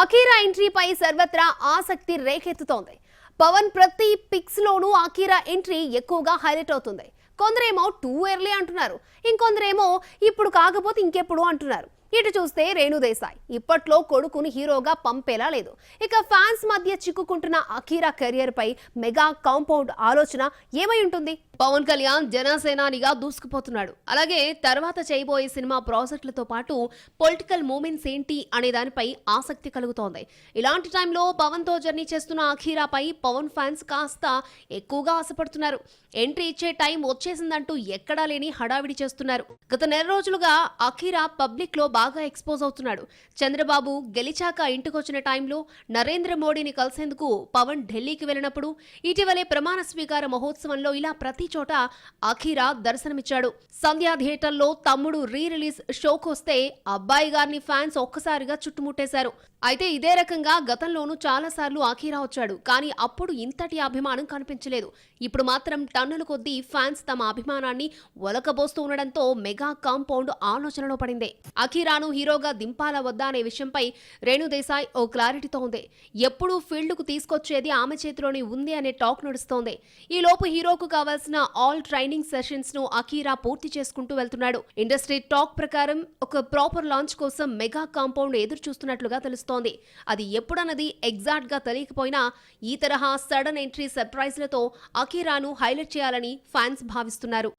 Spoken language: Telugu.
అఖీరా ఎంట్రీపై సర్వత్రా ఆసక్తి రేకెత్తుతోంది. పవన్ ప్రతి పిక్స్ లోనూ అఖీరా ఎంట్రీ ఎక్కువగా హైలైట్ అవుతుంది. కొందరేమో టూ ఎర్లీ అంటున్నారు, ఇంకొందరేమో ఇప్పుడు కాకపోతే ఇంకెప్పుడు అంటున్నారు. ఇటు చూస్తే రేణు దేశాయ్ ఇప్పట్లో కొడుకుని హీరోగా పంపేలా లేదు. ఇక ఫ్యాన్స్ మధ్య చిక్కుకుంటున్న అఖీరా కెరియర్ పై మెగా కాంపౌండ్ ఆలోచన ఏమై ఉంటుంది? పవన్ కళ్యాణ్ జనసేనానిగా దూసుకుపోతున్నాడు. అలాగే తర్వాత చేయబోయే సినిమా ప్రాజెక్టులతో పాటు పొలిటికల్ మూమెంట్స్ ఏంటి అనే దానిపై ఆసక్తి కలుగుతోంది. ఇలాంటి టైంలో పవన్ తో జర్నీ చేస్తున్న అఖీరాపై పవన్ ఫ్యాన్స్ కాస్త ఎక్కువగా ఆశపడుతున్నారు. ఎంట్రీ ఇచ్చే టైం వచ్చేసిందంటూ ఎక్కడా లేని హడావిడి చేస్తున్నారు. గత నెల రోజులుగా అఖీరా పబ్లిక్ లో బాగా ఎక్స్పోజ్ అవుతున్నాడు. చంద్రబాబు గెలిచాక ఇంటికొచ్చిన టైంలో నరేంద్ర మోడీని కలిసేందుకు పవన్ ఢిల్లీకి వెళ్లినప్పుడు, ఇటీవలే ప్రమాణ స్వీకార మహోత్సవంలో ఇలా ప్రతి చోట అఖీరా దర్శనమిచ్చాడు. సంధ్యా థియేటర్లో తమ్ముడు రీ రిలీజ్ షోకొస్తే అబ్బాయి గారిని ఫ్యాన్స్ ఒక్కసారిగా చుట్టుముట్టేశారు. అయితే ఇదే రకంగా గతంలోనూ చాలా సార్లు అఖీరా వచ్చాడు, కానీ అప్పుడు ఇంతటి అభిమానం కనిపించలేదు. ఇప్పుడు మాత్రం టన్నుల కొద్దీ ఫ్యాన్స్ తమ అభిమానాన్ని ఒలకబోస్తూ ఉండడంతో మెగా కాంపౌండ్ ఆలోచనలో పడింది. అఖీరాను హీరోగా దింపాలా వద్దా అనే విషయంపై రేణు దేశాయ్ ఓ క్లారిటీతో ఉంది. ఎప్పుడూ ఫీల్డ్ కు తీసుకొచ్చేది ఆమె చేతిలోనే ఉంది అనే టాక్ నడుస్తోంది. ఈ లోపు హీరోకు కావాల్సిన ఆల్ ట్రైనింగ్ సెషన్స్ ను అఖీరా పూర్తి చేసుకుంటూ వెళ్తున్నాడు. ఇండస్ట్రీ టాక్ ప్రకారం ఒక ప్రాపర్ లాంచ్ కోసం మెగా కాంపౌండ్ ఎదురు చూస్తున్నట్లుగా తెలుస్తోంది. అది ఎప్పుడన్నది ఎగ్జాక్ట్ గా తెలియకపోయినా ఈ తరహా సడన్ ఎంట్రీ సర్ప్రైజ్లతో అఖీరాను హైలైట్ చేయాలని ఫ్యాన్స్ భావిస్తున్నారు.